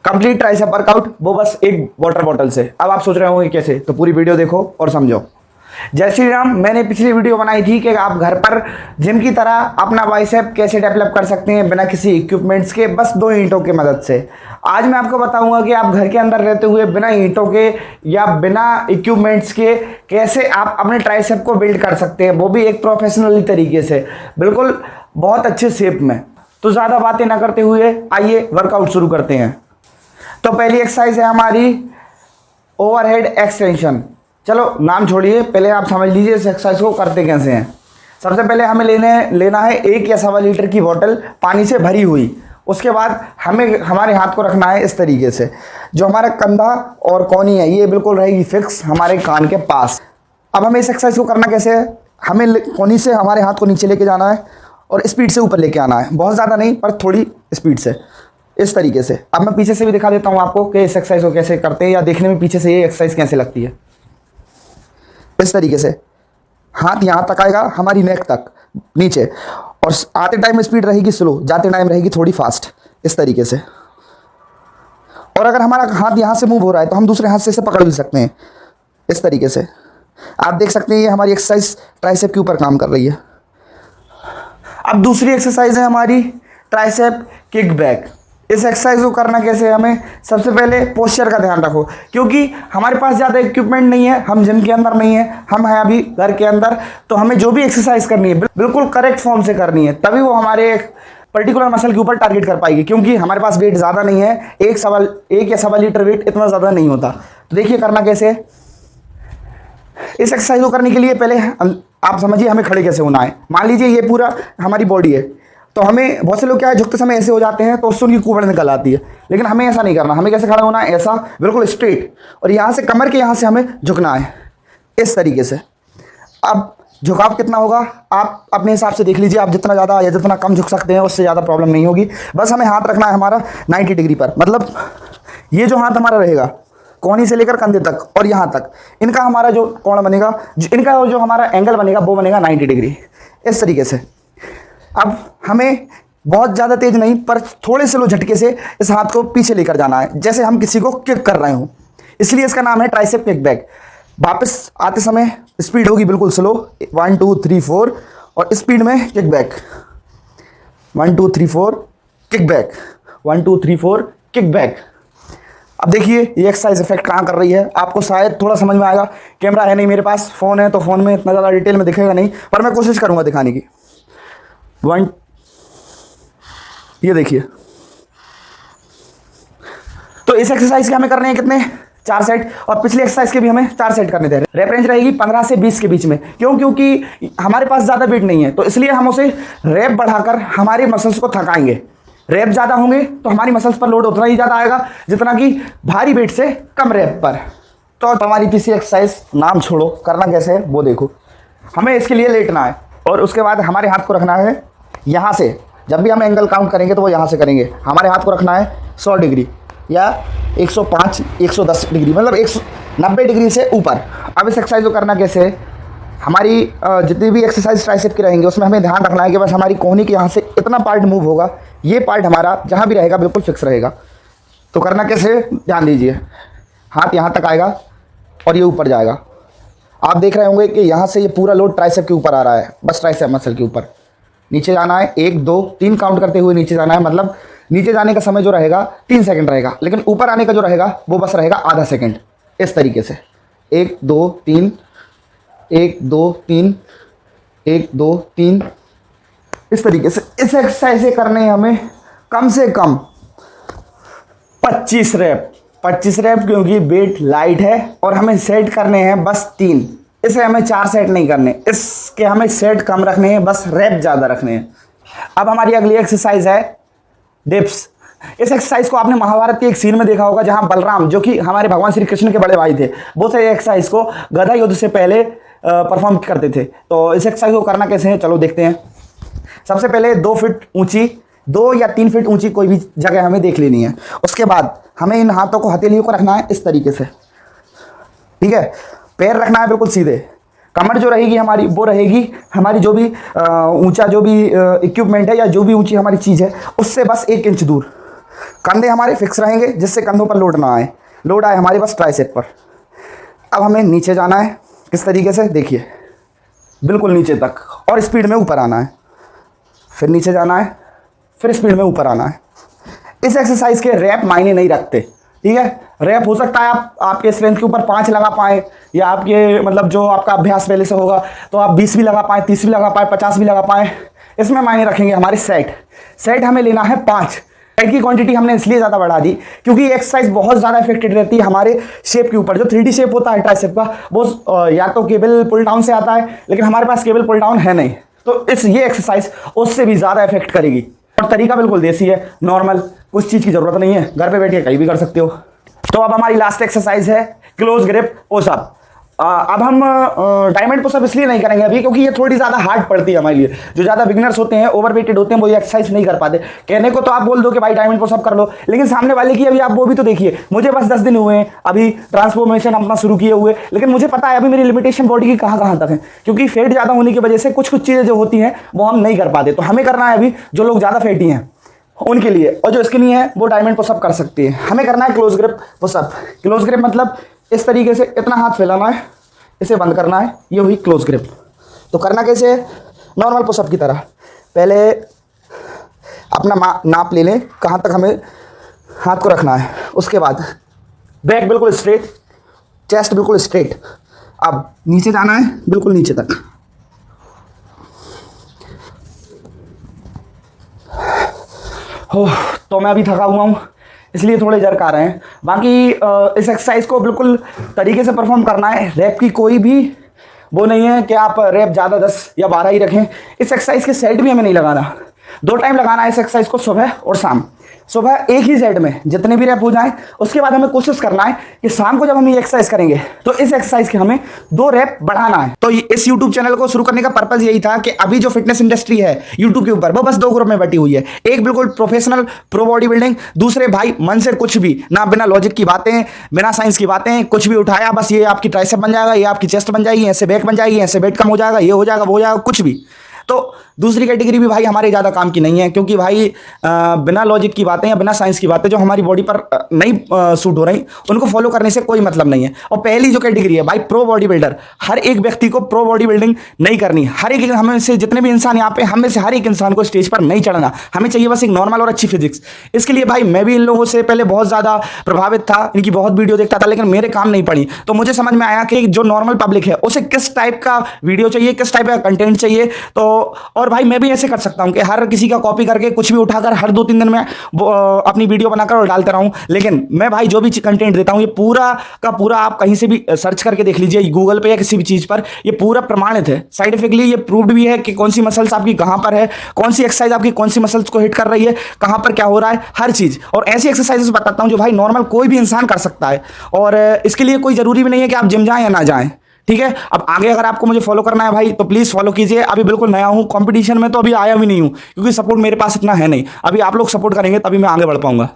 Complete tricep workout, वो बस एक वाटर बॉटल से। अब आप सोच रहे होंगे कैसे, तो पूरी वीडियो देखो और समझो। जय श्री राम। मैंने पिछली वीडियो बनाई थी कि आप घर पर जिम की तरह अपना बाइसेप कैसे डेवलप कर सकते हैं बिना किसी इक्विपमेंट्स के, बस 2 ईंटों की मदद से। आज मैं आपको बताऊंगा कि आप घर के अंदर रहते हुए बिना ईंटों के या बिना इक्विपमेंट्स के कैसे आप अपने ट्राइसेप को बिल्ड कर सकते हैं, वो भी एक प्रोफेशनली तरीके से, बिल्कुल बहुत अच्छे शेप में। तो ज़्यादा बातें ना करते हुए आइए वर्कआउट शुरू करते हैं। तो पहली एक्सरसाइज है हमारी ओवरहेड एक्सटेंशन। चलो नाम छोड़िए, पहले आप समझ लीजिए इस एक्सरसाइज को करते कैसे हैं। सबसे पहले हमें लेना है 1 या 1.25 लीटर की बोतल पानी से भरी हुई। उसके बाद हमें हमारे हाथ को रखना है इस तरीके से, जो हमारा कंधा और कोहनी है ये बिल्कुल रहेगी फिक्स हमारे कान के पास। अब हमें इस एक्सरसाइज को करना कैसे है, हमें कोहनी से हमारे हाथ को नीचे लेके जाना है और स्पीड से ऊपर लेके आना है, बहुत ज़्यादा नहीं पर थोड़ी स्पीड से, इस तरीके से। अब मैं पीछे से भी दिखा देता हूँ आपको कि इस एक्सरसाइज को कैसे करते हैं, या देखने में पीछे से ये एक्सरसाइज कैसे लगती है। इस तरीके से हाथ यहाँ तक आएगा, हमारी नेक तक नीचे, और आते टाइम स्पीड रहेगी स्लो, जाते टाइम रहेगी थोड़ी फास्ट, इस तरीके से। और अगर हमारा हाथ यहाँ से मूव हो रहा है तो हम दूसरे हाथ से इसे पकड़ भी सकते हैं, इस तरीके से। आप देख सकते हैं ये हमारी एक्सरसाइज ट्राइसेप के ऊपर काम कर रही है। अब दूसरी एक्सरसाइज है हमारी ट्राइसेप किक बैक। इस एक्सरसाइज को करना कैसे है, हमें सबसे पहले पोस्चर का ध्यान रखो, क्योंकि हमारे पास ज़्यादा इक्विपमेंट नहीं है, हम जिम के अंदर नहीं है, हम हैं अभी घर के अंदर। तो हमें जो भी एक्सरसाइज करनी है बिल्कुल करेक्ट फॉर्म से करनी है, तभी वो हमारे एक पर्टिकुलर मसल के ऊपर टारगेट कर पाएगी। क्योंकि हमारे पास वेट ज़्यादा नहीं है, 1 या 1.25 लीटर वेट इतना ज़्यादा नहीं होता। तो देखिए करना कैसे है। इस एक्सरसाइज को करने के लिए पहले आप समझिए हमें खड़े कैसे होना है। मान लीजिए ये पूरा हमारी बॉडी है, तो हमें बहुत से लोग क्या है झुकते समय ऐसे हो जाते हैं तो उससे उनकी कुबड़ निकल आती है, लेकिन हमें ऐसा नहीं करना। हमें कैसे खड़ा होना है, ऐसा बिल्कुल स्ट्रेट, और यहाँ से कमर के यहाँ से हमें झुकना है, इस तरीके से। अब झुकाव कितना होगा आप अपने हिसाब से देख लीजिए, आप जितना ज़्यादा या जितना कम झुक सकते हैं उससे ज़्यादा प्रॉब्लम नहीं होगी। बस हमें हाथ रखना है हमारा 90 डिग्री पर, मतलब ये जो हाथ हमारा रहेगा कोहनी से लेकर कंधे तक और यहाँ तक, इनका हमारा जो कोण बनेगा, इनका जो हमारा एंगल बनेगा वो बनेगा 90 डिग्री, इस तरीके से। अब हमें बहुत ज़्यादा तेज नहीं पर थोड़े स्लो झटके से इस हाथ को पीछे लेकर जाना है, जैसे हम किसी को किक कर रहे हो, इसलिए इसका नाम है ट्राइसेप किक बैक। वापस आते समय स्पीड होगी बिल्कुल स्लो, 1 2 3 4, और स्पीड में kick back, 1 2 3 4 kick back, 1 2 3 4 kick back. अब देखिए ये एक्सरसाइज इफेक्ट कहाँ कर रही है, आपको शायद थोड़ा समझ में आएगा। कैमरा है नहीं मेरे पास, फ़ोन है तो फ़ोन में इतना ज़्यादा डिटेल में दिखेगा नहीं, पर मैं कोशिश करूँगा दिखाने की। 1, ये देखिए। तो इस एक्सरसाइज के हमें करने हैं कितने, 4 सेट, और पिछले एक्सरसाइज के भी हमें 4 सेट करने थे। रैप रेंज रहेगी 15 से 20 के बीच में। क्यों, क्योंकि हमारे पास ज़्यादा वेट नहीं है, तो इसलिए हम उसे रैप बढ़ाकर हमारे मसल्स को थकाएंगे। रैप ज़्यादा होंगे तो हमारी मसल्स पर लोड उतना ही ज़्यादा आएगा जितना कि भारी वेट से कम रैप पर। तो हमारी तीसरी एक्सरसाइज, नाम छोड़ो, करना कैसे है वो देखो। हमें इसके लिए लेटना है और उसके बाद हमारे हाथ को रखना है यहाँ से। जब भी हम एंगल काउंट करेंगे तो वो यहाँ से करेंगे। हमारे हाथ को रखना है 100 डिग्री या 105 110 डिग्री, मतलब 190 डिग्री से ऊपर। अब इस एक्सरसाइज को करना कैसे है, हमारी जितनी भी एक्सरसाइज ट्राइसेप की रहेंगी उसमें हमें ध्यान रखना है कि बस हमारी कोहनी के यहाँ से इतना पार्ट मूव होगा, ये पार्ट हमारा जहाँ भी रहेगा बिल्कुल फिक्स रहेगा। तो करना कैसे, ध्यान दीजिए। हाथ यहाँ तक आएगा और ये ऊपर जाएगा। आप देख रहे होंगे कि यहाँ से ये पूरा लोड ट्राइसेप के ऊपर आ रहा है, बस ट्राइसेप मसल के ऊपर। नीचे जाना है 1 2 3 काउंट करते हुए नीचे जाना है, मतलब नीचे जाने का समय जो रहेगा 3 सेकंड रहेगा, लेकिन ऊपर आने का जो रहेगा वो बस रहेगा आधा सेकंड, इस तरीके से। 1 2 3 1 2 3 1 2 3, इस तरीके से। इस एक्सरसाइज करने हैं हमें कम से कम 25 रैप, क्योंकि वेट लाइट है और हमें सेट करने हैं बस 3। इसे हमें 4 सेट नहीं करने, इसके हमें सेट कम रखने हैं, बस रैप ज़्यादा रखने हैं। अब हमारी अगली एक्सरसाइज है डिप्स। इस एक्सरसाइज को आपने महाभारत के एक सीन में देखा होगा, जहां बलराम, जो कि हमारे भगवान श्री कृष्ण के बड़े भाई थे, वो से एक्सरसाइज को गदा युद्ध से पहले परफॉर्म करते थे। तो इस एक्सरसाइज को करना कैसे है, चलो देखते हैं। सबसे पहले 2 फीट ऊंची, 2 या 3 फीट ऊंची कोई भी जगह हमें देख लेनी है। उसके बाद हमें इन हाथों को, हथेलियों को रखना है इस तरीके से, ठीक है। पैर रखना है बिल्कुल सीधे। कमर जो रहेगी हमारी, वो रहेगी हमारी जो भी ऊंचा जो भी इक्विपमेंट है या जो भी ऊंची हमारी चीज़ है उससे बस 1 इंच दूर। कंधे हमारे फिक्स रहेंगे जिससे कंधों पर लोड ना आए, लोड आए हमारे पास ट्राइसेप पर। अब हमें नीचे जाना है, किस तरीके से देखिए, बिल्कुल नीचे तक, और स्पीड में ऊपर आना है, फिर नीचे जाना है, फिर स्पीड में ऊपर आना है। इस एक्सरसाइज के रैप मायने नहीं रखते, ठीक है। रैप हो सकता है आप आपके स्ट्रेंथ के ऊपर 5 लगा पाएँ, या आपके मतलब जो आपका अभ्यास पहले से होगा तो आप 20 भी लगा पाएँ, 30 भी लगा पाएँ, 50 भी लगा पाएँ। इसमें मायने रखेंगे हमारे सेट हमें लेना है 5। सेट की क्वांटिटी हमने इसलिए ज़्यादा बढ़ा दी क्योंकि ये एक्सरसाइज बहुत ज़्यादा इफेक्टेड रहती है हमारे शेप के ऊपर। जो 3D शेप होता है ट्राइसेप का, वो या तो केबल पुल डाउन से आता है, लेकिन हमारे पास केबल पुल डाउन है नहीं, तो ये एक्सरसाइज उससे भी ज़्यादा इफेक्ट करेगी। और तरीका बिल्कुल देसी है, नॉर्मल, कुछ चीज़ की ज़रूरत नहीं है, घर पे बैठ के कहीं भी कर सकते हो। तो अब हमारी लास्ट एक्सरसाइज है क्लोज ग्रिप पुशअप। अब हम डायमंड पुशअप इसलिए नहीं करेंगे अभी क्योंकि ये थोड़ी ज़्यादा हार्ड पड़ती है हमारे लिए। जो ज़्यादा बिगिनर्स होते हैं, ओवरवेटेड होते हैं, वो ये एक्सरसाइज नहीं कर पाते। कहने को तो आप बोल दो कि भाई डायमंड पुशअप कर लो, लेकिन सामने वाले की अभी आप वो भी तो देखिए। मुझे बस 10 दिन हुए हैं अभी ट्रांसफॉर्मेशन अपना शुरू किए हुए, लेकिन मुझे पता है अभी मेरी लिमिटेशन बॉडी की कहाँ तक है, क्योंकि फैट ज़्यादा होने की वजह से कुछ चीज़ें जो होती हैं वो हम नहीं कर पाते। तो हमें करना है अभी जो लोग ज़्यादा फैटी हैं उनके लिए, और जो स्किनी है वो डायमंड पुशअप कर सकती है। हमें करना है close grip pushup. Close grip मतलब इस तरीके से इतना हाथ फैलाना है, इसे बंद करना है, ये हुई क्लोज ग्रिप। तो करना कैसे है, नॉर्मल पुशअप की तरह। पहले अपना नाप ले लें कहाँ तक हमें हाथ को रखना है, उसके बाद बैक बिल्कुल स्ट्रेट, चेस्ट बिल्कुल स्ट्रेट। अब नीचे जाना है बिल्कुल नीचे तक। हो तो मैं अभी थका हुआ हूँ इसलिए थोड़े जर्क आ रहे हैं। बाकी इस एक्सरसाइज को बिल्कुल तरीके से परफॉर्म करना है। रैप की कोई भी वो नहीं है कि आप रैप ज़्यादा 10 या 12 ही रखें। इस एक्सरसाइज के सेट भी हमें नहीं लगाना, 2 टाइम लगाना है इस एक्सरसाइज को, सुबह और शाम। सुबह एक ही सेट में जितने भी रैप हो जाएं, उसके बाद हमें कोशिश करना है कि शाम को जब हम ये एक्सरसाइज करेंगे तो इस एक्सरसाइज के हमें 2 रैप बढ़ाना है। तो इस यूट्यूब चैनल को शुरू करने का पर्पज यही था कि अभी जो फिटनेस इंडस्ट्री है यूट्यूब के ऊपर, वो बस 2 ग्रुप में बटी हुई है। एक बिल्कुल प्रोफेशनल प्रो बॉडी बिल्डिंग, दूसरे भाई मन से कुछ भी ना, बिना लॉजिक की बातें, बिना साइंस की बातें, कुछ भी उठाया बस ये आपकी ट्राइसेप बन जाएगा, ये आपकी चेस्ट बन जाएगी, ऐसे बैक बन जाएगी, ऐसे वेट कम हो जाएगा, ये हो जाएगा, वो हो जाएगा, कुछ भी। तो दूसरी कैटेगरी भी भाई हमारे ज़्यादा काम की नहीं है, क्योंकि भाई बिना लॉजिक की बातें या बिना साइंस की बातें जो हमारी बॉडी पर नहीं सूट हो रही, उनको फॉलो करने से कोई मतलब नहीं है। और पहली जो कैटेगरी है भाई प्रो बॉडी बिल्डर, हर एक व्यक्ति को प्रो बॉडी बिल्डिंग नहीं करनी। हर एक हमें से जितने भी इंसान यहाँ पे, हमें से हर एक इंसान को स्टेज पर नहीं चढ़ना। हमें चाहिए बस एक नॉर्मल और अच्छी फिजिक्स। इसके लिए भाई मैं भी इन लोगों से पहले बहुत ज़्यादा प्रभावित था, इनकी बहुत वीडियो देखता था, लेकिन मेरे काम नहीं पड़ी। तो मुझे समझ में आया कि जो नॉर्मल पब्लिक है उसे किस टाइप का वीडियो चाहिए, किस टाइप का कंटेंट चाहिए। तो और भाई मैं भी ऐसे कर सकता हूं कि हर किसी का कॉपी करके कुछ भी उठाकर हर 2-3 दिन में अपनी वीडियो बनाकर और डालते रहूं। लेकिन मैं भाई जो भी कंटेंट देता हूं ये पूरा का पूरा आप कहीं से भी सर्च करके देख लीजिए, गूगल पे या किसी भी चीज़ पर, ये पूरा प्रमाणित है, साइंटिफिकली ये प्रूव्ड भी है कि कौन सी मसल्स आपकी कहां पर है, कौन सी एक्सरसाइज आपकी कौन सी मसल्स को हिट कर रही है, कहां पर क्या हो रहा है, हर चीज़। और ऐसी एक्सरसाइजेस बताता हूं जो भाई नॉर्मल कोई भी इंसान कर सकता है। और इसके लिए कोई ज़रूरी भी नहीं है कि आप जिम जाएं या ना जाएं, ठीक है। अब आगे अगर आपको मुझे फॉलो करना है भाई तो प्लीज़ फॉलो कीजिए। अभी बिल्कुल नया हूँ, कंपटीशन में तो अभी आया भी नहीं हूँ, क्योंकि सपोर्ट मेरे पास इतना है नहीं। अभी आप लोग सपोर्ट करेंगे तभी मैं आगे बढ़ पाऊंगा।